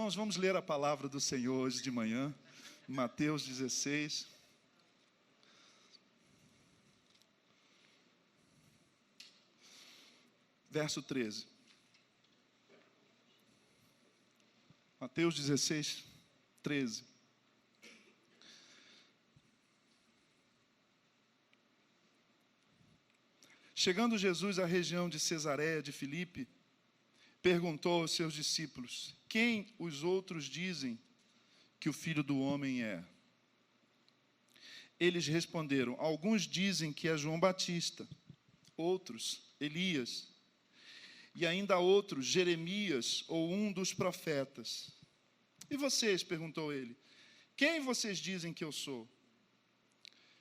Irmãos, vamos ler a palavra do Senhor hoje de manhã, Mateus 16. Verso 13. Mateus 16, 13. Chegando Jesus à região de Cesareia de Filipe, perguntou aos seus discípulos: quem os outros dizem que o Filho do Homem é? Eles responderam: alguns dizem que é João Batista, outros Elias, e ainda outros Jeremias ou um dos profetas. E vocês? Perguntou ele. Quem vocês dizem que eu sou?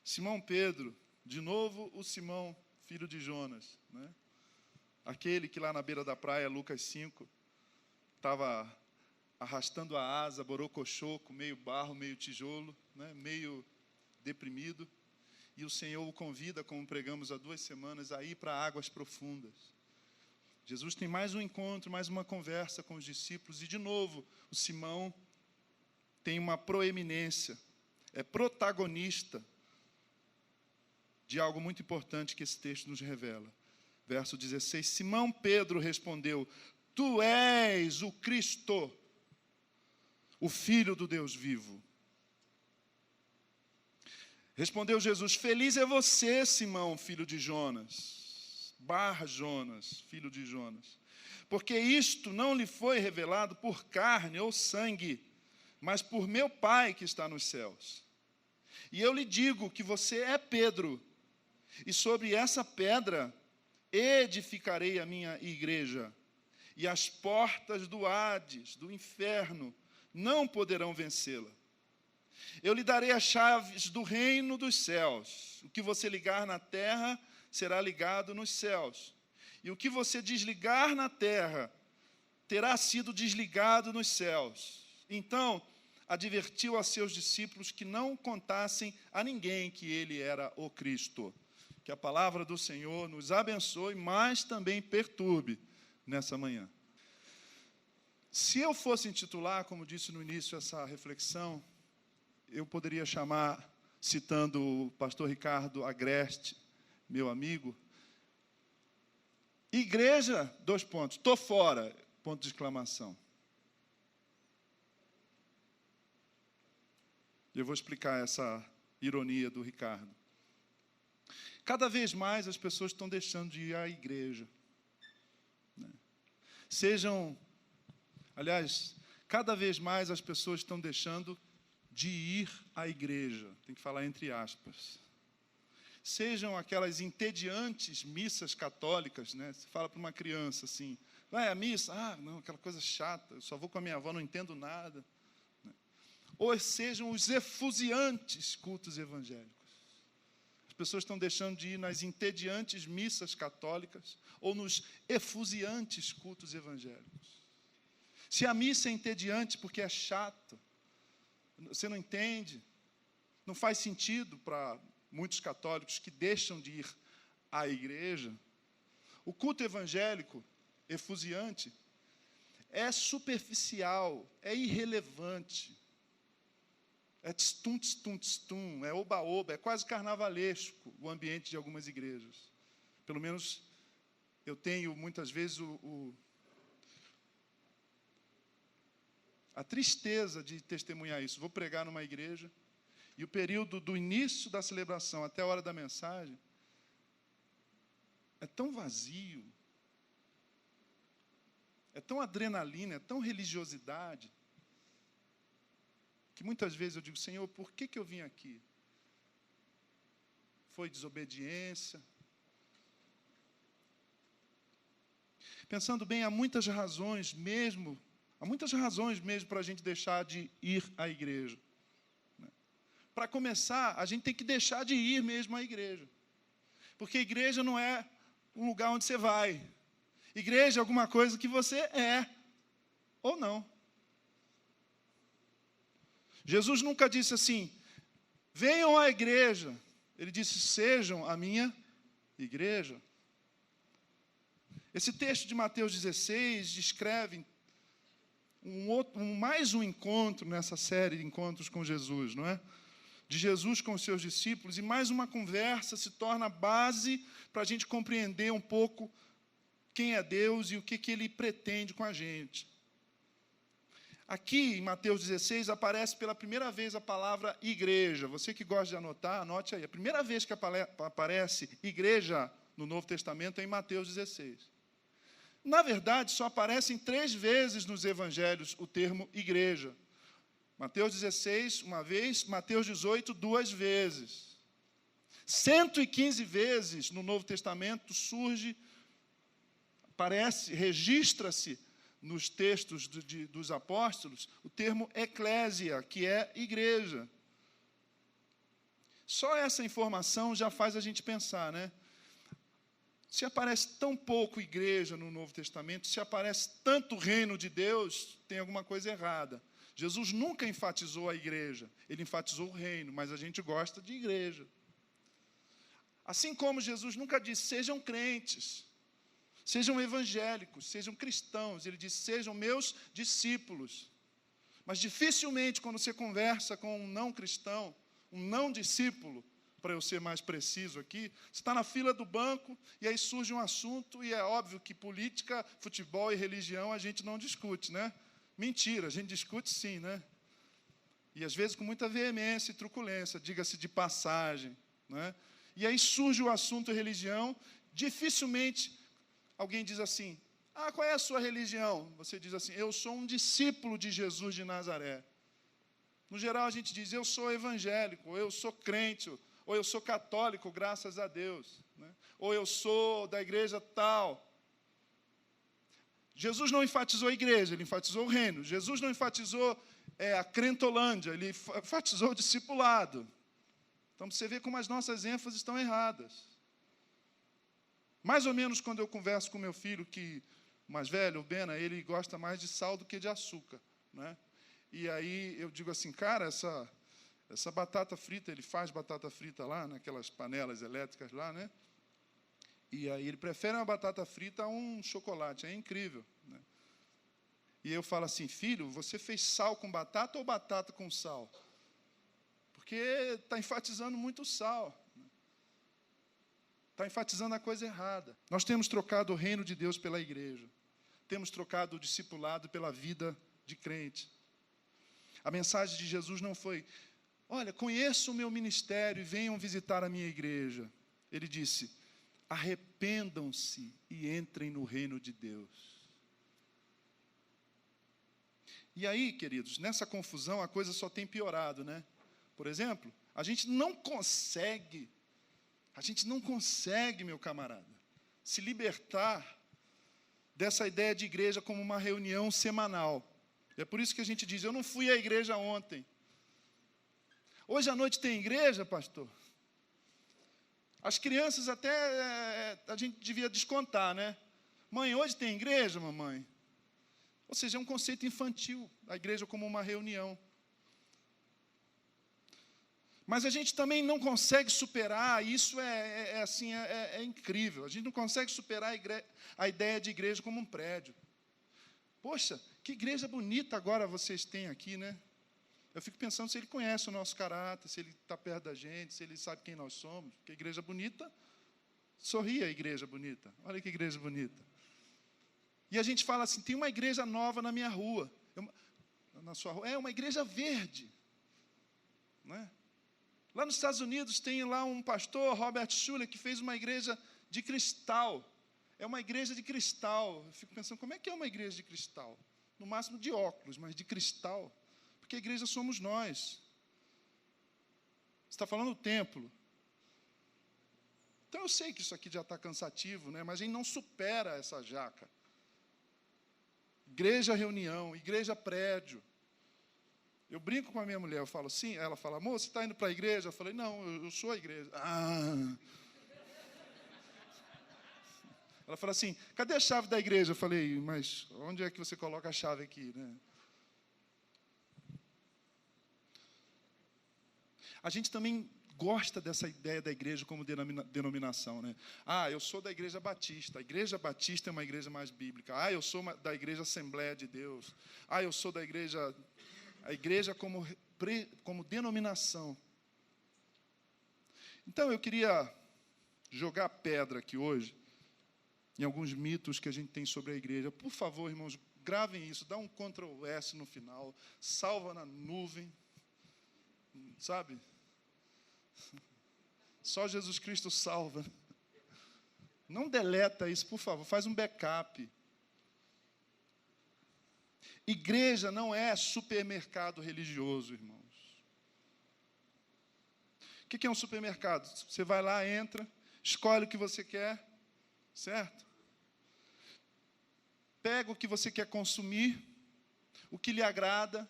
Simão Pedro, de novo o Simão, filho de Jonas, né? Aquele que lá na beira da praia, Lucas 5, estava arrastando a asa, borocochoco, meio barro, meio tijolo, né? Meio deprimido. E o Senhor o convida, como pregamos há 2 semanas, a ir para águas profundas. Jesus tem mais um encontro, mais uma conversa com os discípulos. E, de novo, o Simão tem uma proeminência, é protagonista de algo muito importante que esse texto nos revela. Verso 16, Simão Pedro respondeu: tu és o Cristo, o Filho do Deus vivo. Respondeu Jesus: feliz é você, Simão, filho de Jonas, Jonas, filho de Jonas, porque isto não lhe foi revelado por carne ou sangue, mas por meu Pai que está nos céus. E eu lhe digo que você é Pedro, e sobre essa pedra edificarei a minha igreja, e as portas do Hades, do inferno, não poderão vencê-la. Eu lhe darei as chaves do reino dos céus. O que você ligar na terra será ligado nos céus, e o que você desligar na terra terá sido desligado nos céus. Então, advertiu a seus discípulos que não contassem a ninguém que ele era o Cristo. Que a palavra do Senhor nos abençoe, mas também perturbe nessa manhã. Se eu fosse intitular, como disse no início, essa reflexão, eu poderia chamar, citando o pastor Ricardo Agreste, meu amigo, igreja, 2 pontos, tô fora, ponto de exclamação. Eu vou explicar essa ironia do Ricardo. Cada vez mais as pessoas estão deixando de ir à igreja, né? Cada vez mais as pessoas estão deixando de ir à igreja, tem que falar entre aspas. Sejam aquelas entediantes missas católicas, né? Você fala para uma criança assim, vai à missa? Ah, não, aquela coisa chata, eu só vou com a minha avó, não entendo nada. Ou sejam os efusiantes cultos evangélicos. As pessoas estão deixando de ir nas entediantes missas católicas ou nos efusiantes cultos evangélicos. Se a missa é entediante porque é chato, você não entende, não faz sentido para muitos católicos que deixam de ir à igreja, o culto evangélico, efusiante, é superficial, é irrelevante, é tstum, é oba-oba, é quase carnavalesco o ambiente de algumas igrejas. Pelo menos eu tenho muitas vezes a tristeza de testemunhar isso. Vou pregar numa igreja e o período do início da celebração até a hora da mensagem é tão vazio, é tão adrenalina, é tão religiosidade, que muitas vezes eu digo: Senhor, por que eu vim aqui? Foi desobediência? Pensando bem, há muitas razões mesmo para a gente deixar de ir à igreja. Para começar, a gente tem que deixar de ir mesmo à igreja. Porque a igreja não é um lugar onde você vai. Igreja é alguma coisa que você é, ou não. Jesus nunca disse assim: venham à igreja. Ele disse: sejam a minha igreja. Esse texto de Mateus 16 descreve mais um encontro nessa série de encontros com Jesus, não é? De Jesus com os seus discípulos, e mais uma conversa se torna a base para a gente compreender um pouco quem é Deus e o que Ele pretende com a gente. Aqui, em Mateus 16, aparece pela primeira vez a palavra igreja. Você que gosta de anotar, anote aí. A primeira vez que aparece igreja no Novo Testamento é em Mateus 16. Na verdade, só aparecem 3 vezes nos evangelhos o termo igreja. Mateus 16, uma vez, Mateus 18, 2 vezes. 115 vezes no Novo Testamento surge, registra-se nos textos dos apóstolos o termo eclésia, que é igreja. Só essa informação já faz a gente pensar, né? Se aparece tão pouco igreja no Novo Testamento, se aparece tanto reino de Deus, tem alguma coisa errada. Jesus nunca enfatizou a igreja, ele enfatizou o reino, mas a gente gosta de igreja. Assim como Jesus nunca disse, sejam crentes, sejam evangélicos, sejam cristãos, ele disse, sejam meus discípulos. Mas dificilmente, quando você conversa com um não cristão, um não discípulo, para eu ser mais preciso aqui, você está na fila do banco, e aí surge um assunto, e é óbvio que política, futebol e religião a gente não discute, né? Mentira, a gente discute sim, né? E às vezes com muita veemência e truculência, diga-se de passagem, né? E aí surge o assunto religião, dificilmente alguém diz assim, qual é a sua religião? Você diz assim, eu sou um discípulo de Jesus de Nazaré. No geral a gente diz, eu sou evangélico, ou eu sou crente, ou eu sou católico, graças a Deus, né? Ou eu sou da igreja tal. Jesus não enfatizou a igreja, ele enfatizou o reino. Jesus não enfatizou a crentolândia, ele enfatizou o discipulado. Então, você vê como as nossas ênfases estão erradas. Mais ou menos quando eu converso com meu filho, que o mais velho, o Bena, ele gosta mais de sal do que de açúcar, né? E aí eu digo assim, cara, essa batata frita, ele faz batata frita lá, naquelas panelas elétricas lá, né? E aí ele prefere uma batata frita a um chocolate, é incrível, né? E eu falo assim, filho, você fez sal com batata ou batata com sal? Porque está enfatizando muito o sal. Está enfatizando a coisa errada. Nós temos trocado o reino de Deus pela igreja. Temos trocado o discipulado pela vida de crente. A mensagem de Jesus não foi, olha, conheçam o meu ministério e venham visitar a minha igreja. Ele disse, arrependam-se e entrem no reino de Deus. E aí, queridos, nessa confusão a coisa só tem piorado, né? Por exemplo, a gente não consegue, meu camarada, se libertar dessa ideia de igreja como uma reunião semanal. É por isso que a gente diz, eu não fui à igreja ontem. Hoje à noite tem igreja, pastor? As crianças até a gente devia descontar, né? Mãe, hoje tem igreja, mamãe? Ou seja, é um conceito infantil, a igreja como uma reunião. Mas a gente também não consegue superar, isso é incrível, a gente não consegue superar a ideia de igreja como um prédio. Poxa, que igreja bonita agora vocês têm aqui, né? Eu fico pensando se ele conhece o nosso caráter, se ele está perto da gente, se ele sabe quem nós somos. Porque a igreja bonita, sorri a igreja bonita. Olha que igreja bonita. E a gente fala assim, tem uma igreja nova na minha rua. Na sua rua, é uma igreja verde. Não é? Lá nos Estados Unidos tem lá um pastor, Robert Schuller, que fez uma igreja de cristal. É uma igreja de cristal. Eu fico pensando, como é que é uma igreja de cristal? No máximo de óculos, mas de cristal. Porque a igreja somos nós. Você está falando do templo. Então eu sei que isso aqui já está cansativo, né? Mas a gente não supera essa jaca. Igreja reunião, igreja prédio. Eu brinco com a minha mulher, eu falo sim, ela fala, amor, você está indo para a igreja? Eu falei, não, eu sou a igreja. Ela fala assim, cadê a chave da igreja? Eu falei, mas onde é que você coloca a chave aqui, né? A gente também gosta dessa ideia da igreja como denominação, né? Ah, eu sou da Igreja Batista. A Igreja Batista é uma igreja mais bíblica. Ah, eu sou da Igreja Assembleia de Deus. Ah, eu sou da igreja... A igreja como denominação. Então, eu queria jogar pedra aqui hoje em alguns mitos que a gente tem sobre a igreja. Por favor, irmãos, gravem isso. Dá um Ctrl+S no final. Salva na nuvem. Sabe? Só Jesus Cristo salva. Não deleta isso, por favor. Faz um backup. Igreja não é supermercado religioso, irmãos. O que é um supermercado? Você vai lá, entra, escolhe o que você quer, certo? Pega o que você quer consumir, o que lhe agrada.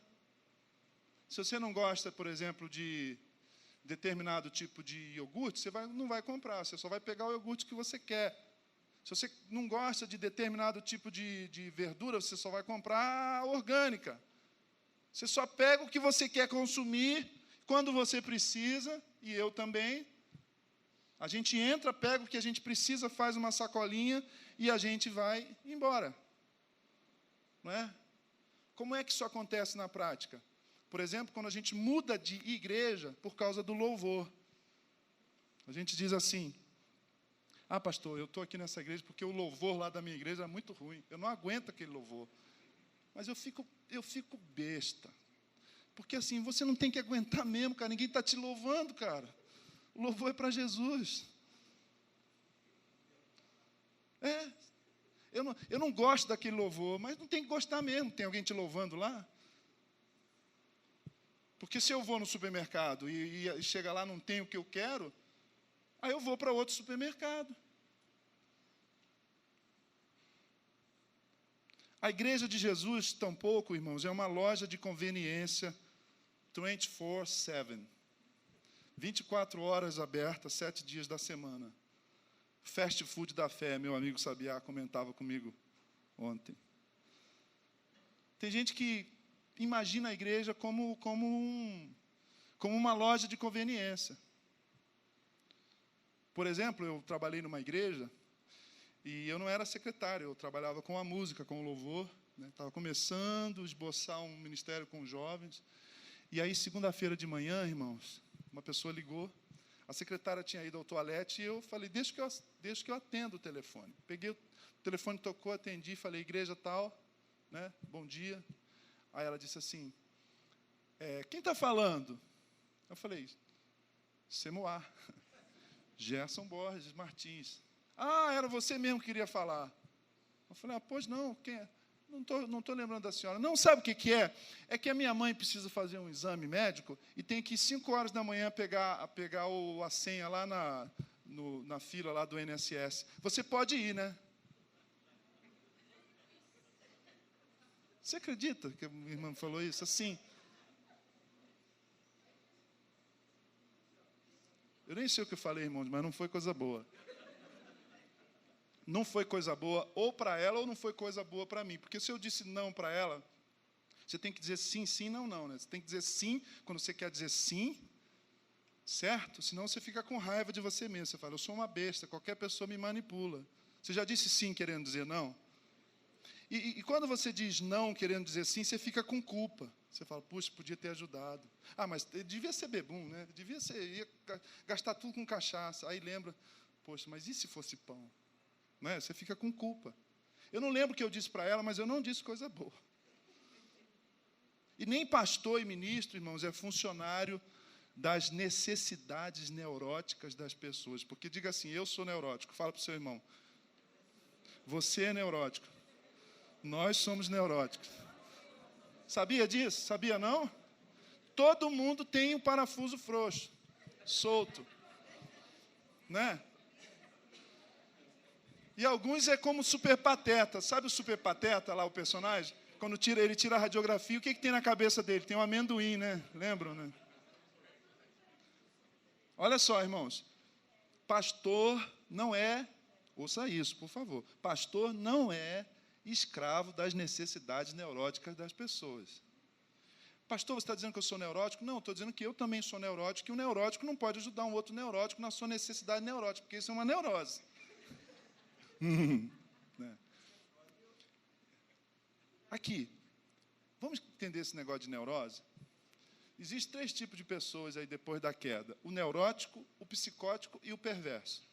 Se você não gosta, por exemplo, de determinado tipo de iogurte, você não vai comprar, você só vai pegar o iogurte que você quer. Se você não gosta de determinado tipo de verdura, você só vai comprar a orgânica. Você só pega o que você quer consumir, quando você precisa, e eu também. A gente entra, pega o que a gente precisa, faz uma sacolinha, e a gente vai embora. Não é? Como é que isso acontece na prática? Por exemplo, quando a gente muda de igreja por causa do louvor. A gente diz assim: ah, pastor, eu estou aqui nessa igreja porque o louvor lá da minha igreja é muito ruim. Eu não aguento aquele louvor. Mas eu fico besta. Porque assim, você não tem que aguentar mesmo, cara. Ninguém está te louvando, cara. O louvor é para Jesus. Eu não gosto daquele louvor, mas não tem que gostar mesmo. Tem alguém te louvando lá? Porque se eu vou no supermercado e chega lá não tem o que eu quero, aí eu vou para outro supermercado. A igreja de Jesus, tampouco, irmãos, é uma loja de conveniência 24/7. 24 horas aberta, 7 dias da semana. Fast food da fé, meu amigo Sabiá comentava comigo ontem. Tem gente que imagina a igreja como uma loja de conveniência. Por exemplo, eu trabalhei numa igreja e eu não era secretário, eu trabalhava com a música, com o louvor. Estava começando a esboçar um ministério com jovens. E aí, segunda-feira de manhã, irmãos, uma pessoa ligou, a secretária tinha ido ao toalete e eu falei, deixa que eu atendo o telefone. Peguei o telefone, tocou, atendi, falei, igreja tal, né? Bom dia. Aí ela disse assim, quem está falando? Eu falei, Semoá, Gerson Borges Martins. Ah, era você mesmo que queria falar. Eu falei, pois não, quem é? Não estou lembrando da senhora. Não, sabe o que é? É que a minha mãe precisa fazer um exame médico e tem que ir 5 horas da manhã pegar a senha lá na fila lá do INSS. Você pode ir, né? Você acredita que a minha irmã falou isso? Assim. Eu nem sei o que eu falei, irmãos, mas não foi coisa boa. Não foi coisa boa ou para ela ou não foi coisa boa para mim. Porque se eu disse não para ela, você tem que dizer sim, sim, não, não. Né? Você tem que dizer sim quando você quer dizer sim, certo? Senão você fica com raiva de você mesmo. Você fala, eu sou uma besta, qualquer pessoa me manipula. Você já disse sim querendo dizer não? E quando você diz não querendo dizer sim, você fica com culpa. Você fala, puxa, podia ter ajudado. Ah, mas devia ser bebum, né? Ia gastar tudo com cachaça. Aí lembra, poxa, mas e se fosse pão? Não é? Você fica com culpa. Eu não lembro o que eu disse para ela, mas eu não disse coisa boa. E nem pastor e ministro, irmãos, é funcionário das necessidades neuróticas das pessoas. Porque diga assim, eu sou neurótico. Fala para o seu irmão. Você é neurótico. Nós somos neuróticos. Sabia disso? Sabia não? Todo mundo tem um parafuso frouxo, solto. Né? E alguns é como Super Pateta. Sabe o Super Pateta lá, o personagem? Quando ele tira a radiografia, o que tem na cabeça dele? Tem um amendoim, né? Lembram, né? Olha só, irmãos. Pastor não é, ouça isso, por favor. Pastor não é escravo das necessidades neuróticas das pessoas. Pastor, você está dizendo que eu sou neurótico? Não, estou dizendo que eu também sou neurótico, e o neurótico não pode ajudar um outro neurótico na sua necessidade neurótica, porque isso é uma neurose. Né? Aqui, vamos entender esse negócio de neurose? Existem 3 tipos de pessoas aí depois da queda: o neurótico, o psicótico e o perverso.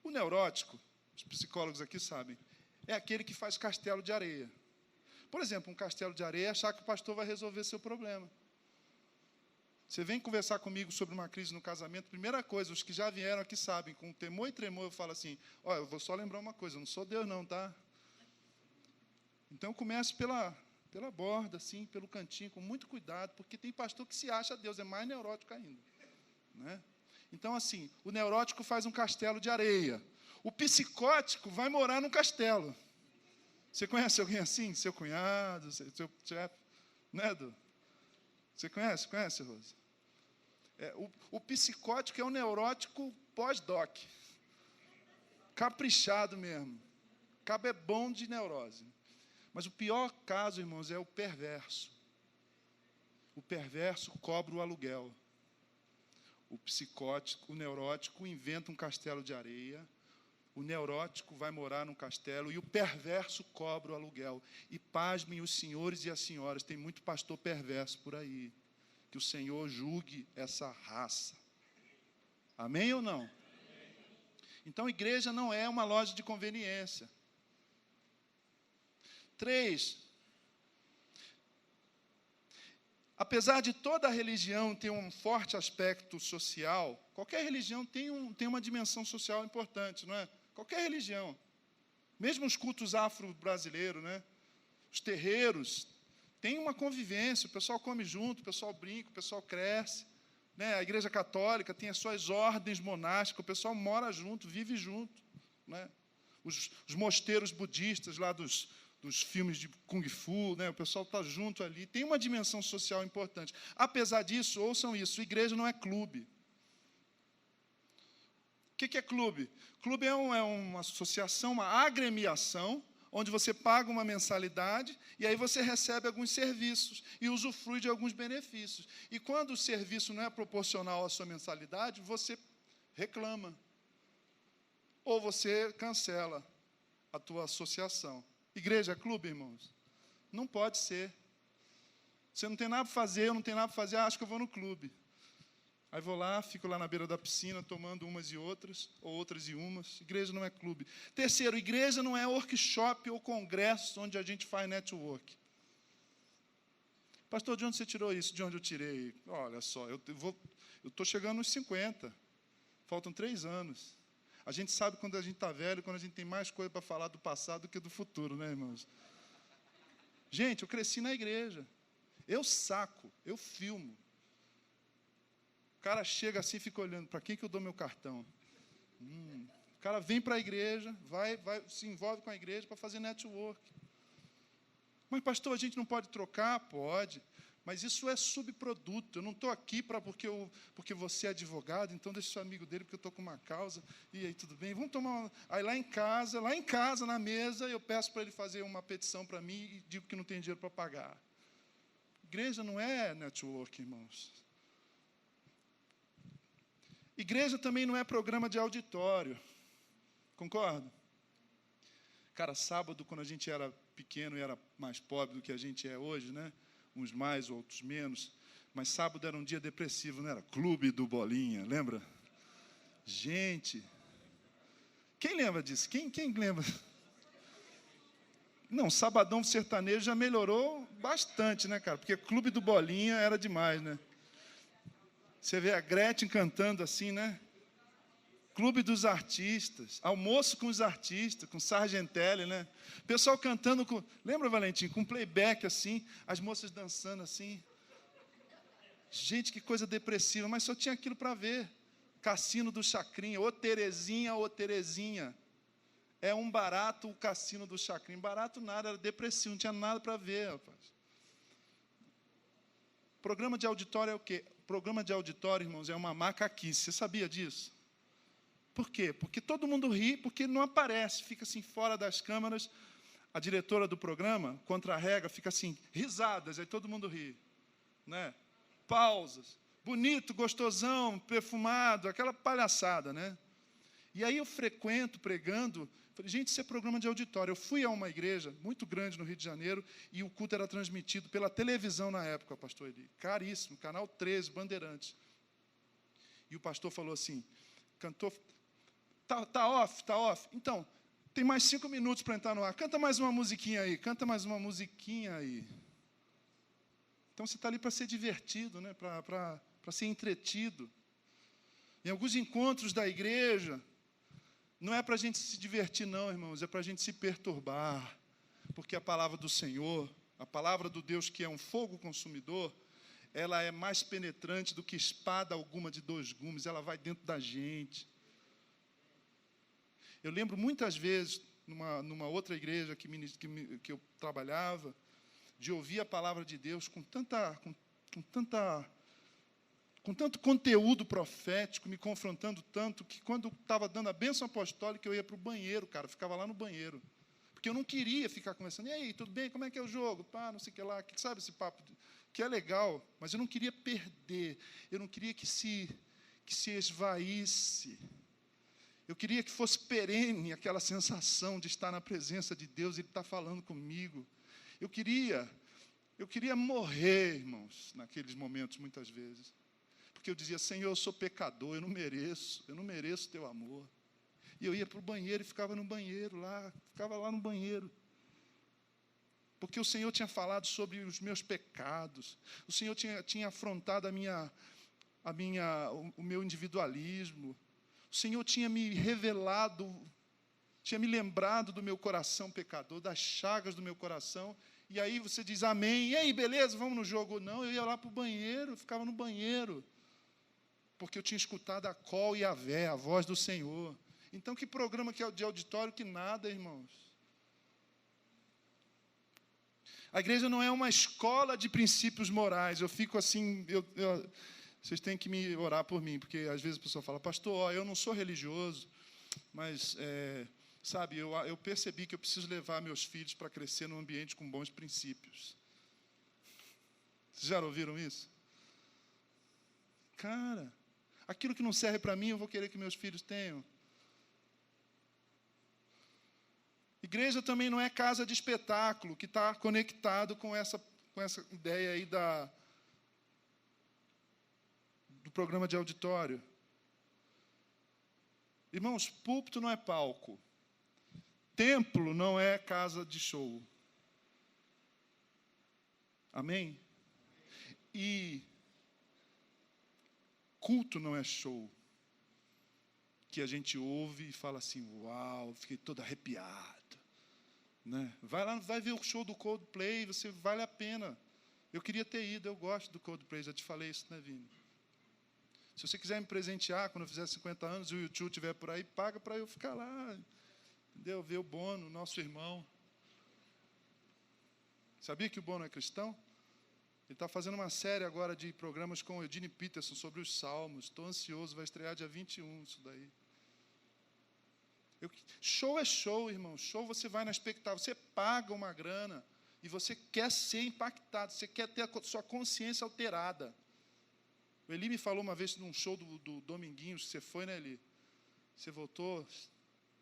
O neurótico, os psicólogos aqui sabem, é aquele que faz castelo de areia. Por exemplo, um castelo de areia é achar que o pastor vai resolver seu problema. Você vem conversar comigo sobre uma crise no casamento, primeira coisa, os que já vieram aqui sabem, com temor e tremor, eu falo assim: olha, eu vou só lembrar uma coisa, eu não sou Deus não, tá? Então eu começo pela borda, assim, pelo cantinho, com muito cuidado, porque tem pastor que se acha Deus, é mais neurótico ainda. Né? Então, assim, o neurótico faz um castelo de areia. O psicótico vai morar num castelo. Você conhece alguém assim? Seu cunhado, seu chefe? Né, Edu? Você conhece? Conhece, Rosa? O psicótico é um neurótico pós-doc. Caprichado mesmo. Cabo é bom de neurose. Mas o pior caso, irmãos, é o perverso. O perverso cobra o aluguel. O psicótico, o neurótico inventa um castelo de areia. O neurótico vai morar num castelo e o perverso cobra o aluguel. E pasmem os senhores e as senhoras, tem muito pastor perverso por aí. Que o Senhor julgue essa raça. Amém ou não? Então, igreja não é uma loja de conveniência. 3. Apesar de toda religião ter um forte aspecto social, qualquer religião tem uma dimensão social importante, não é? Qualquer religião. Mesmo os cultos afro-brasileiros, né? Os terreiros, tem uma convivência, o pessoal come junto, o pessoal brinca, o pessoal cresce. Né? A igreja católica tem as suas ordens monásticas, o pessoal mora junto, vive junto. Né? Os mosteiros budistas lá dos filmes de Kung Fu, né? O pessoal está junto ali, tem uma dimensão social importante. Apesar disso, ouçam isso, igreja não é clube. O que é clube? Clube é uma associação, uma agremiação, onde você paga uma mensalidade e aí você recebe alguns serviços e usufrui de alguns benefícios. E quando o serviço não é proporcional à sua mensalidade, você reclama. Ou você cancela a tua associação. Igreja é clube, irmãos? Não pode ser. Você não tem nada para fazer, eu não tenho nada para fazer, acho que eu vou no clube. Aí vou lá, fico lá na beira da piscina, tomando umas e outras, ou outras e umas. Igreja não é clube. 3, igreja não é workshop ou congresso onde a gente faz network. Pastor, de onde você tirou isso? De onde eu tirei? Olha só, eu estou chegando nos 50. Faltam 3 anos. A gente sabe quando a gente está velho, quando a gente tem mais coisa para falar do passado do que do futuro, né, irmãos? Gente, eu cresci na igreja. Eu saco, eu filmo. O cara chega assim e fica olhando, para quem que eu dou meu cartão? O cara vem para a igreja, vai, se envolve com a igreja para fazer network. Mas, pastor, a gente não pode trocar? Pode. Mas isso é subproduto. Eu não estou aqui porque você é advogado, então deixa o seu amigo dele, porque eu estou com uma causa. E aí, tudo bem? Vamos tomar uma... Aí, lá em casa, na mesa, eu peço para ele fazer uma petição para mim e digo que não tem dinheiro para pagar. Igreja não é network, irmãos. Igreja também não é programa de auditório. Concorda? Cara, sábado, quando a gente era pequeno e era mais pobre do que a gente é hoje, né? Uns mais, outros menos. Mas sábado era um dia depressivo, não era? Clube do Bolinha, lembra? Gente, quem lembra disso? Quem lembra? Não, Sabadão Sertanejo já melhorou bastante, né, cara? Porque Clube do Bolinha era demais, né? Você vê a Gretchen cantando assim, né? Clube dos artistas, almoço com os artistas, com Sargentelli, né? Pessoal cantando com... Lembra, Valentim? Com playback, assim, as moças dançando assim. Gente, que coisa depressiva, mas só tinha aquilo para ver. Cassino do Chacrinha, ô Terezinha, ô Terezinha. É um barato o Cassino do Chacrinha. Barato nada, era depressivo, não tinha nada para ver, rapaz. Programa de auditório é o quê? Programa de auditório, irmãos, é uma macaquice. Você sabia disso? Por quê? Porque todo mundo ri, porque não aparece, fica assim fora das câmeras. A diretora do programa, contra a regra, fica assim, risadas, aí todo mundo ri. né? Pausas. Bonito, gostosão, perfumado, aquela palhaçada, né? E aí eu frequento, pregando, falei, gente, isso é programa de auditório. Eu fui a uma igreja muito grande no Rio de Janeiro e o culto era transmitido pela televisão na época, pastor Eli. Caríssimo, Canal 13, Bandeirantes. E o pastor falou assim, cantor, tá off. Então, tem mais 5 minutos para entrar no ar. Canta mais uma musiquinha aí, Então, você está ali para ser divertido, né? Para ser entretido. Em alguns encontros da igreja, não é para a gente se divertir, não, irmãos, é para a gente se perturbar. Porque a palavra do Senhor, a palavra do Deus que é um fogo consumidor, ela é mais penetrante do que espada alguma de 2 gumes, ela vai dentro da gente. Eu lembro muitas vezes, numa outra igreja que eu trabalhava, de ouvir a palavra de Deus com tanto conteúdo profético, me confrontando tanto, que quando estava dando a bênção apostólica, eu ia para o banheiro, cara, ficava lá no banheiro. Porque eu não queria ficar conversando, e aí, tudo bem, como é que é o jogo? Pá, não sei o que lá, sabe esse papo, que é legal, mas eu não queria perder, eu não queria que se esvaísse. Eu queria que fosse perene aquela sensação de estar na presença de Deus, Ele está falando comigo. Eu queria morrer, irmãos, naqueles momentos, muitas vezes. Porque eu dizia, Senhor, eu sou pecador, eu não mereço teu amor. E eu ia para o banheiro e ficava lá no banheiro. Porque o Senhor tinha falado sobre os meus pecados. O Senhor tinha afrontado o meu individualismo. O Senhor tinha me revelado, tinha me lembrado do meu coração pecador, das chagas do meu coração. E aí você diz amém. E aí, beleza, vamos no jogo? Não, eu ia lá para o banheiro, ficava no banheiro. Porque eu tinha escutado a Col e a Vé, a voz do Senhor. Então, que programa que é de auditório que nada, irmãos. A igreja não é uma escola de princípios morais. Eu fico assim, vocês têm que me orar por mim, porque às vezes a pessoa fala, pastor, eu não sou religioso, mas, sabe, eu percebi que eu preciso levar meus filhos para crescer num ambiente com bons princípios. Vocês já ouviram isso? Cara, aquilo que não serve para mim, eu vou querer que meus filhos tenham. Igreja também não é casa de espetáculo, que está conectado com essa ideia aí do programa de auditório. Irmãos, púlpito não é palco. Templo não é casa de show. Amém? E culto não é show. Que a gente ouve e fala assim, uau, fiquei todo arrepiado. Né? Vai lá, vai ver o show do Coldplay, vale a pena. Eu queria ter ido, eu gosto do Coldplay, já te falei isso, né, Vini? Se você quiser me presentear, quando eu fizer 50 anos e o YouTube estiver por aí, paga para eu ficar lá, entendeu? Ver o Bono, nosso irmão. Sabia que o Bono é cristão? Ele está fazendo uma série agora de programas com o Eugene Peterson sobre os Salmos. Estou ansioso, vai estrear dia 21 isso daí. Show é show, irmão. Show você vai na expectativa. Você paga uma grana e você quer ser impactado. Você quer ter a sua consciência alterada. O Eli me falou uma vez num show do Dominguinhos, você foi, né, Eli? Você voltou,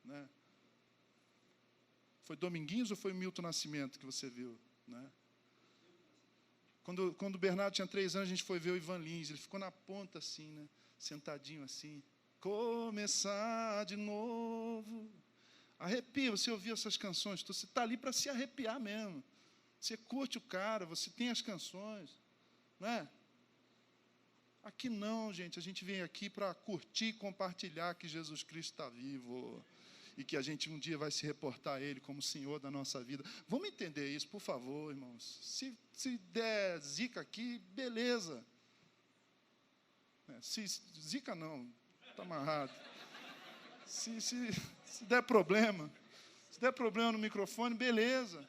né? Foi Dominguinhos ou foi Milton Nascimento que você viu, né? Quando o Bernardo tinha 3 anos, a gente foi ver o Ivan Lins. Ele ficou na ponta assim, né? Sentadinho assim. Começar de novo. Arrepia, você ouviu essas canções, você está ali para se arrepiar mesmo. Você curte o cara, você tem as canções, não é? Aqui não, gente, a gente vem aqui para curtir e compartilhar que Jesus Cristo está vivo e que a gente um dia vai se reportar a Ele como Senhor da nossa vida. Vamos entender isso, por favor, irmãos. Se der zica aqui, beleza. Zica não. Está amarrado. Se der problema no microfone, beleza.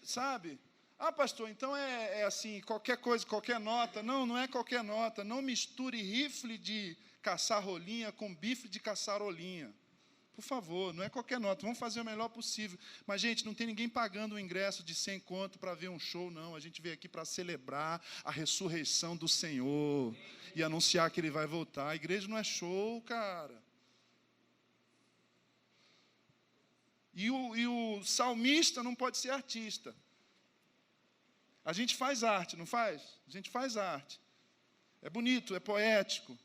Sabe? Ah, pastor, então é assim, qualquer coisa, qualquer nota. Não é qualquer nota. Não misture rifle de caçar rolinha com bife de caçarolinha. Por favor, não é qualquer nota, vamos fazer o melhor possível. Mas, gente, não tem ninguém pagando um ingresso de 100 conto para ver um show, não. A gente veio aqui para celebrar a ressurreição do Senhor e anunciar que Ele vai voltar. A igreja não é show, cara. E o salmista não pode ser artista. A gente faz arte, não faz? A gente faz arte. É bonito, é poético.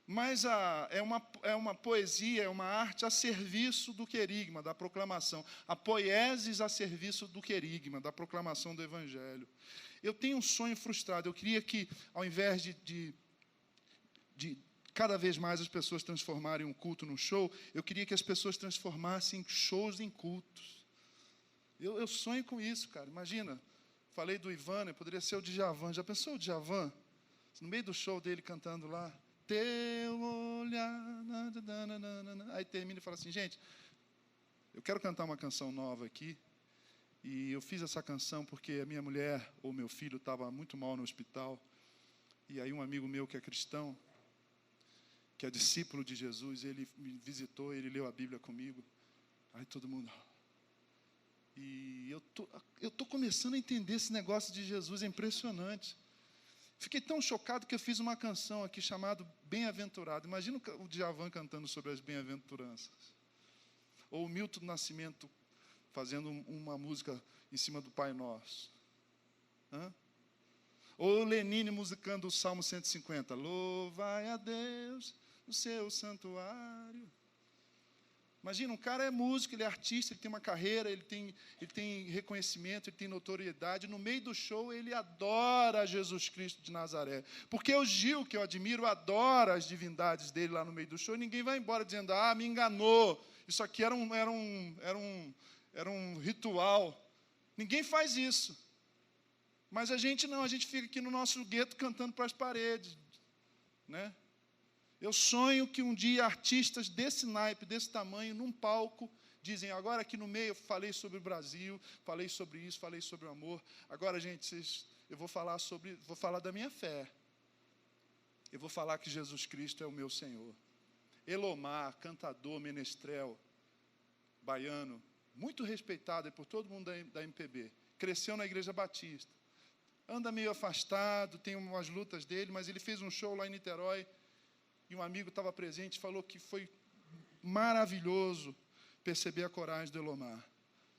Mas é uma poesia, é uma arte a serviço do querigma, da proclamação. A poiesis a serviço do querigma, da proclamação do Evangelho. Eu tenho um sonho frustrado. Eu queria que, ao invés de cada vez mais as pessoas transformarem um culto num show, eu queria que as pessoas transformassem shows em cultos. Eu sonho com isso, cara. Imagina, falei do Ivan, poderia ser o Djavan. Já pensou o Djavan? No meio do show dele cantando lá, teu olhar, aí termina e fala assim, gente, eu quero cantar uma canção nova aqui, e eu fiz essa canção porque a minha mulher ou meu filho estava muito mal no hospital, e aí um amigo meu que é cristão, que é discípulo de Jesus, ele me visitou, ele leu a Bíblia comigo, aí todo mundo... E eu tô começando a entender esse negócio de Jesus, é impressionante. Fiquei tão chocado que eu fiz uma canção aqui chamada Bem-aventurado. Imagina o Djavan cantando sobre as bem-aventuranças. Ou o Milton Nascimento fazendo uma música em cima do Pai Nosso. Ou o Lenine musicando o Salmo 150. Louvai a Deus no seu santuário. Imagina, um cara é músico, ele é artista, ele tem uma carreira, ele tem reconhecimento, ele tem notoriedade. No meio do show, ele adora Jesus Cristo de Nazaré. Porque o Gil, que eu admiro, adora as divindades dele lá no meio do show, e ninguém vai embora dizendo, me enganou. Isso aqui era um ritual. Ninguém faz isso. Mas a gente não, a gente fica aqui no nosso gueto cantando para as paredes, né? Eu sonho que um dia artistas desse naipe, desse tamanho, num palco, dizem, agora aqui no meio eu falei sobre o Brasil, falei sobre isso, falei sobre o amor. Agora, gente, eu vou falar da minha fé. Eu vou falar que Jesus Cristo é o meu Senhor. Elomar, cantador, menestrel, baiano, muito respeitado por todo mundo da MPB. Cresceu na Igreja Batista. Anda meio afastado, tem umas lutas dele, mas ele fez um show lá em Niterói, e um amigo estava presente e falou que foi maravilhoso perceber a coragem do Elomar.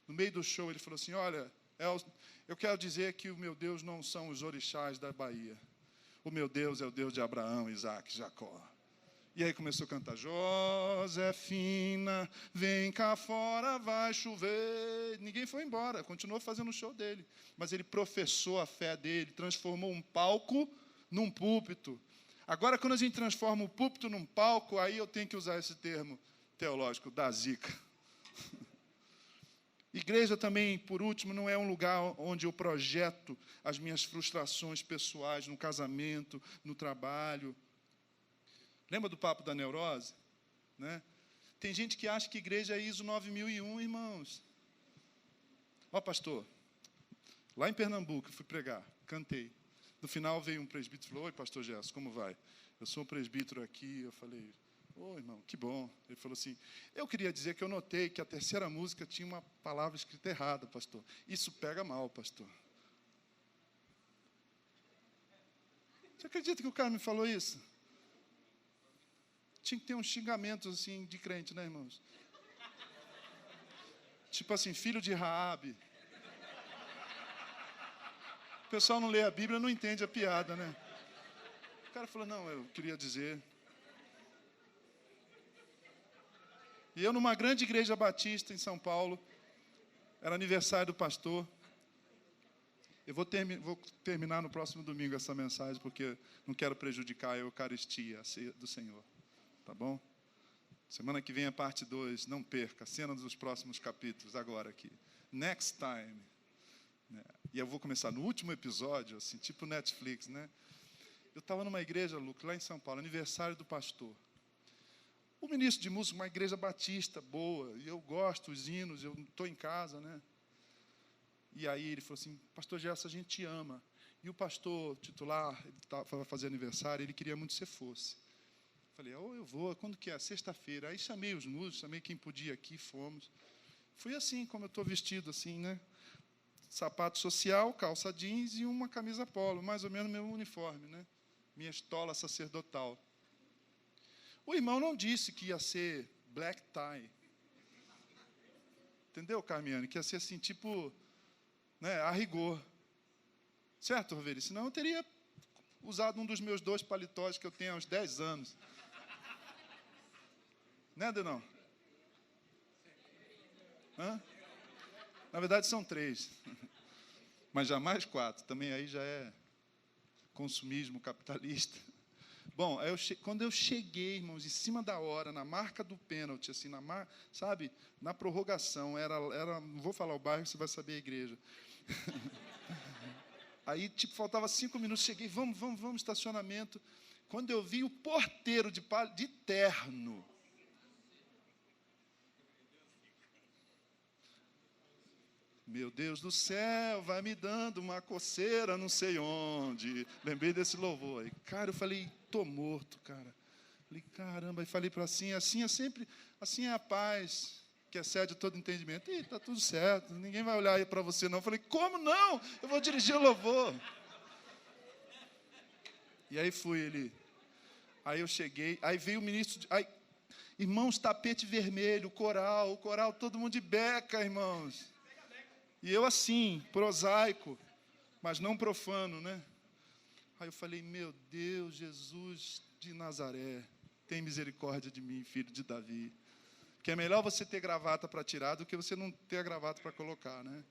No meio do show, ele falou assim, olha, eu quero dizer que o meu Deus não são os orixás da Bahia. O meu Deus é o Deus de Abraão, Isaac, Jacó. E aí começou a cantar, Josefina, vem cá fora, vai chover. Ninguém foi embora, continuou fazendo o show dele. Mas ele professou a fé dele, transformou um palco num púlpito. Agora, quando a gente transforma o púlpito num palco, aí eu tenho que usar esse termo teológico, da zica. Igreja também, por último, não é um lugar onde eu projeto as minhas frustrações pessoais no casamento, no trabalho. Lembra do papo da neurose? Né? Tem gente que acha que igreja é ISO 9001, irmãos. Pastor, lá em Pernambuco, eu fui pregar, cantei. No final veio um presbítero e falou, oi, pastor Gerson, como vai? Eu sou um presbítero aqui. Eu falei, irmão, que bom. Ele falou assim, eu queria dizer que eu notei que a terceira música tinha uma palavra escrita errada, pastor. Isso pega mal, pastor. Você acredita que o cara me falou isso? Tinha que ter uns xingamentos assim de crente, né, irmãos? Tipo assim, filho de Raabe. O pessoal não lê a Bíblia, não entende a piada, né? O cara falou, não, eu queria dizer. E eu, numa grande igreja batista em São Paulo, era aniversário do pastor. Eu vou terminar no próximo domingo essa mensagem, porque não quero prejudicar a Eucaristia, a ceia do Senhor. Tá bom? Semana que vem é parte 2, não perca, cena dos próximos capítulos, agora aqui. Next time. E eu vou começar no último episódio, assim, tipo Netflix, né? Eu estava numa igreja, Luke, lá em São Paulo, aniversário do pastor. O ministro de música, uma igreja batista, boa, e eu gosto dos hinos, eu estou em casa, né? E aí ele falou assim, pastor Gerson, a gente te ama. E o pastor titular, ele vai fazer aniversário, ele queria muito que você fosse. Falei, eu vou, quando que é? Sexta-feira. Aí chamei os músicos, chamei quem podia aqui, fomos. Fui assim, como eu estou vestido, assim, né? Sapato social, calça jeans e uma camisa polo, mais ou menos meu uniforme, né? Minha estola sacerdotal. O irmão não disse que ia ser black tie. Entendeu, Carmiane? Que ia ser assim, tipo, né, a rigor. Certo, Roveri? Senão eu teria usado um dos meus 2 paletós que eu tenho há uns 10 anos. Né, Denão? Hã? Na verdade, são 3. Mas jamais 4. Também aí já é consumismo capitalista. Bom, quando eu cheguei, irmãos, em cima da hora, na marca do pênalti, assim, sabe, na prorrogação, não vou falar o bairro, você vai saber a igreja. Aí, tipo, faltava 5 minutos, cheguei, vamos, estacionamento. Quando eu vi o porteiro de terno, meu Deus do céu, vai me dando uma coceira, não sei onde. Lembrei desse louvor aí. Cara, eu falei, tô morto, cara. Falei, caramba, e falei para assim é sempre, assim é a paz que excede todo entendimento. Ih, tá tudo certo, ninguém vai olhar aí para você não. Falei, como não? Eu vou dirigir o louvor. E aí fui ele. Aí eu cheguei, aí veio o ministro, irmãos, tapete vermelho, o coral, todo mundo de beca, irmãos. E eu assim, prosaico, mas não profano, né? Aí eu falei, meu Deus, Jesus de Nazaré, tem misericórdia de mim, filho de Davi. Que é melhor você ter gravata para tirar do que você não ter a gravata para colocar, né?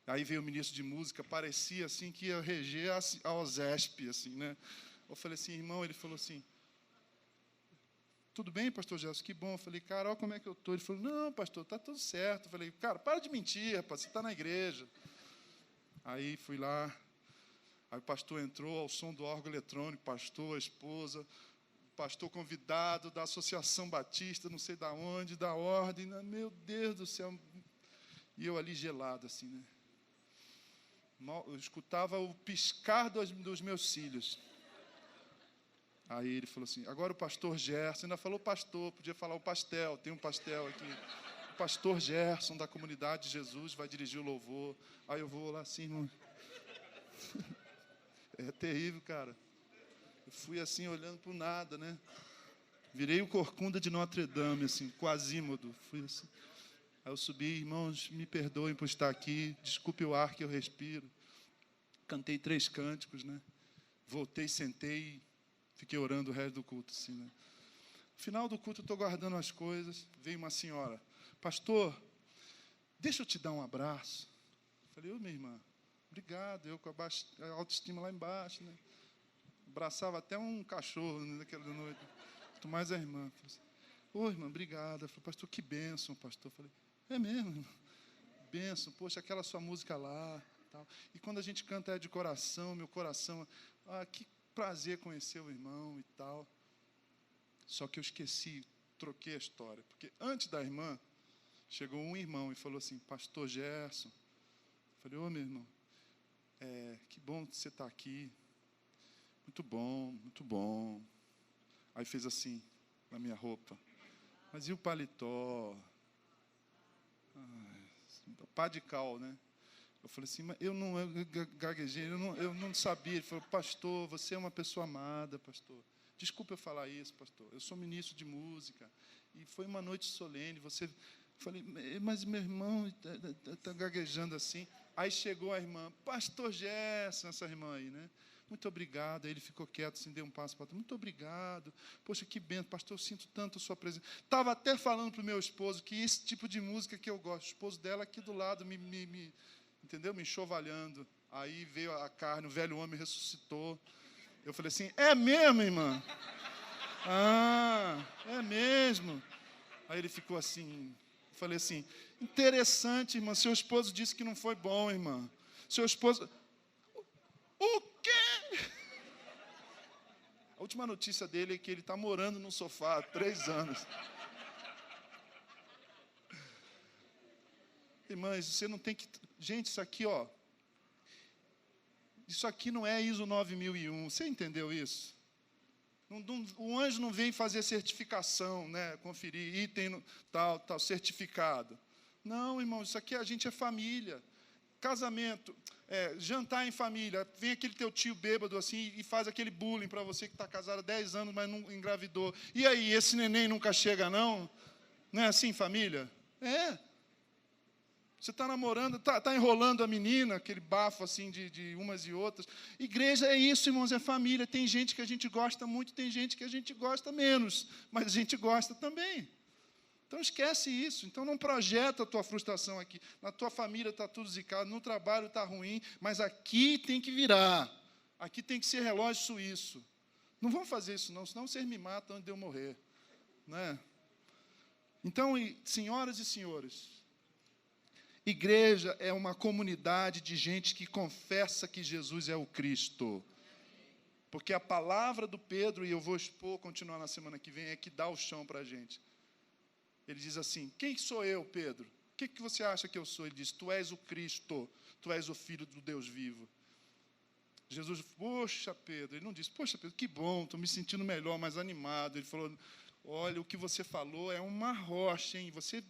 Aí veio o ministro de música, parecia assim que ia reger a OSESP, assim, né? Eu falei assim, irmão, ele falou assim, tudo bem, pastor Gelson? Que bom. Eu falei, cara, olha como é que eu estou. Ele falou, não, pastor, está tudo certo. Eu falei, cara, para de mentir, rapaz, você está na igreja. Aí fui lá, aí o pastor entrou ao som do órgão eletrônico, pastor, a esposa, pastor convidado da Associação Batista, não sei da onde, da ordem, né? Meu Deus do céu. E eu ali gelado, assim, né? Eu escutava o piscar dos meus cílios. Aí ele falou assim, agora o pastor Gerson, ainda falou pastor, podia falar o pastel, tem um pastel aqui. O pastor Gerson, da Comunidade de Jesus, vai dirigir o louvor. Aí eu vou lá assim, irmão. É terrível, cara. Eu fui assim, olhando para o nada, né? Virei o Corcunda de Notre Dame, assim, Quasímodo. Fui assim. Aí eu subi, irmãos, me perdoem por estar aqui, desculpe o ar que eu respiro. Cantei 3 cânticos, né? Voltei, sentei, fiquei orando o resto do culto, assim, né? No final do culto, eu estou guardando as coisas, veio uma senhora, pastor, deixa eu te dar um abraço. Falei, ô, minha irmã, obrigado, eu com a autoestima lá embaixo, né? Abraçava até um cachorro naquela noite, quanto mais a irmã. Falei assim, ô, irmã, obrigado. Eu falei, pastor, que bênção, pastor. Eu falei, é mesmo, irmão? Bênção, poxa, aquela sua música lá, tal. E quando a gente canta é de coração, meu coração, que prazer conhecer o irmão e tal. Só que eu esqueci, troquei a história. Porque antes da irmã, chegou um irmão e falou assim, pastor Gerson. Eu falei, ô, meu irmão, que bom que você está aqui. Muito bom, muito bom. Aí fez assim, na minha roupa. Mas e o paletó? Pá de cal, né? Eu falei assim, mas eu gaguejei, eu não sabia. Ele falou, pastor, você é uma pessoa amada, pastor. Desculpa eu falar isso, pastor. Eu sou ministro de música. E foi uma noite solene. Eu falei, mas meu irmão está gaguejando assim. Aí chegou a irmã, pastor Gerson, essa irmã aí, né? Muito obrigado. Aí ele ficou quieto, assim, deu um passo para trás. Muito obrigado. Poxa, que bênção, pastor, eu sinto tanto a sua presença. Estava até falando para o meu esposo que esse tipo de música que eu gosto. O esposo dela aqui do lado entendeu? Me enxovalhando. Aí veio a carne, o velho homem ressuscitou. Eu falei assim, é mesmo, irmã? É mesmo. Aí ele ficou assim, eu falei assim, interessante, irmã, seu esposo disse que não foi bom, irmã. Seu esposo... O quê? A última notícia dele é que ele está morando no sofá há 3 anos. Irmãs, você não tem que... Gente, isso aqui, ó. Isso aqui não é ISO 9001. Você entendeu isso? O anjo não vem fazer certificação, né? Conferir item tal, certificado. Não, irmão, isso aqui a gente é família. Casamento, jantar em família. Vem aquele teu tio bêbado assim e faz aquele bullying para você que está casado há 10 anos, mas não engravidou. E aí, esse neném nunca chega, não? Não é assim, família? É. Você está namorando, está enrolando a menina, aquele bafo assim de umas e outras. Igreja é isso, irmãos, é família. Tem gente que a gente gosta muito, tem gente que a gente gosta menos, mas a gente gosta também. Então esquece isso. Então não projeta a tua frustração aqui. Na tua família está tudo zicado, no trabalho está ruim, mas aqui tem que virar. Aqui tem que ser relógio suíço. Não vamos fazer isso não, senão vocês me matam antes de eu morrer. Né? Então, senhoras e senhores, igreja é uma comunidade de gente que confessa que Jesus é o Cristo. Porque a palavra do Pedro, e eu vou continuar na semana que vem, é que dá o chão para a gente. Ele diz assim, quem sou eu, Pedro? O que você acha que eu sou? Ele diz, tu és o Cristo, tu és o Filho do Deus vivo. Jesus, poxa, Pedro. Ele não disse, poxa, Pedro, que bom, estou me sentindo melhor, mais animado. Ele falou, olha, o que você falou é uma rocha, hein? Você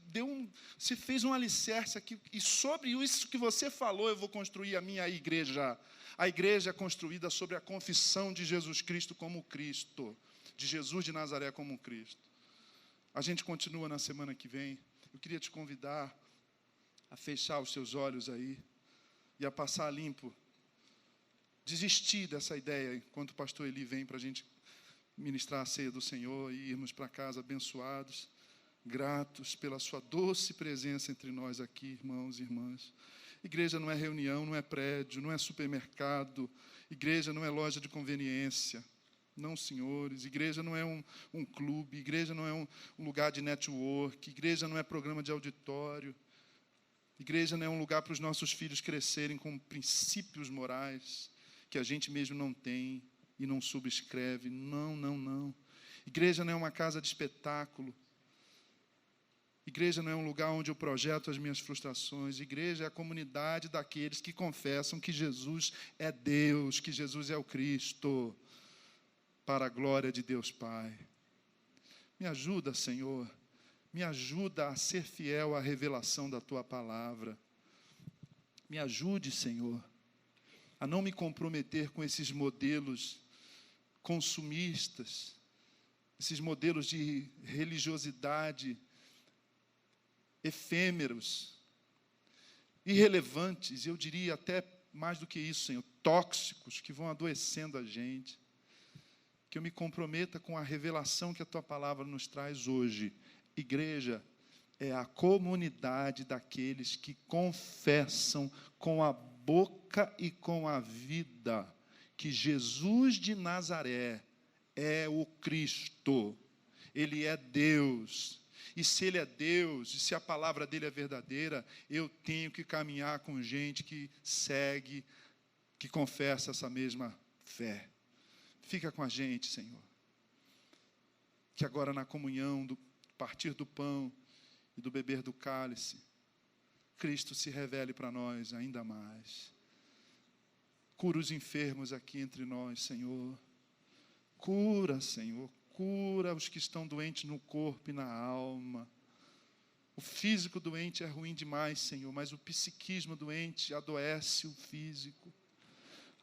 fez um alicerce aqui, e sobre isso que você falou, eu vou construir a minha igreja. A igreja é construída sobre a confissão de Jesus Cristo como Cristo, de Jesus de Nazaré como Cristo. A gente continua na semana que vem. Eu queria te convidar a fechar os seus olhos aí e a passar limpo. Desistir dessa ideia enquanto o pastor Eli vem para a gente ministrar a ceia do Senhor e irmos para casa abençoados, gratos pela sua doce presença entre nós aqui, irmãos e irmãs. Igreja não é reunião, não é prédio, não é supermercado. Igreja não é loja de conveniência. Não, senhores. Igreja não é um clube. Igreja não é um lugar de network. Igreja não é programa de auditório. Igreja não é um lugar para os nossos filhos crescerem com princípios morais que a gente mesmo não tem e não subscreve. Não, não, não. Igreja não é uma casa de espetáculo. Igreja não é um lugar onde eu projeto as minhas frustrações. Igreja é a comunidade daqueles que confessam que Jesus é Deus, que Jesus é o Cristo, para a glória de Deus Pai. Me ajuda, Senhor. Me ajuda a ser fiel à revelação da Tua palavra. Me ajude, Senhor, a não me comprometer com esses modelos consumistas, esses modelos de religiosidade efêmeros, irrelevantes, eu diria até mais do que isso, Senhor, tóxicos, que vão adoecendo a gente. Que eu me comprometa com a revelação que a Tua palavra nos traz hoje. Igreja é a comunidade daqueles que confessam com a boca e com a vida que Jesus de Nazaré é o Cristo. Ele é Deus. E se Ele é Deus, e se a palavra dEle é verdadeira, eu tenho que caminhar com gente que segue, que confessa essa mesma fé. Fica com a gente, Senhor. Que agora na comunhão, do partir do pão e do beber do cálice, Cristo se revele para nós ainda mais. Cura os enfermos aqui entre nós, Senhor. Cura, Senhor. Cura os que estão doentes no corpo e na alma. O físico doente é ruim demais, Senhor, mas o psiquismo doente adoece o físico.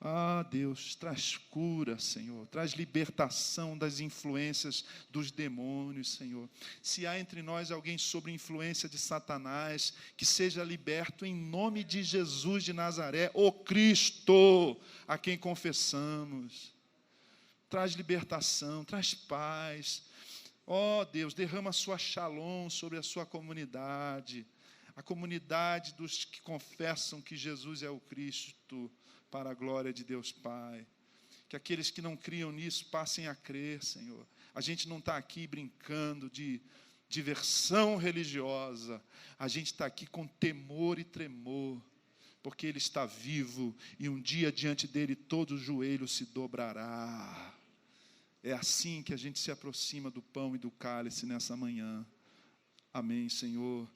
Ah, Deus, traz cura, Senhor, traz libertação das influências dos demônios, Senhor. Se há entre nós alguém sob influência de Satanás, que seja liberto em nome de Jesus de Nazaré, o Cristo, a quem confessamos. Traz libertação, traz paz. Ó Deus, derrama a sua shalom sobre a sua comunidade, a comunidade dos que confessam que Jesus é o Cristo, para a glória de Deus Pai. Que aqueles que não criam nisso passem a crer, Senhor. A gente não está aqui brincando de diversão religiosa. A gente está aqui com temor e tremor, porque Ele está vivo e um dia diante dEle todo joelho se dobrará. É assim que a gente se aproxima do pão e do cálice nessa manhã. Amém, Senhor.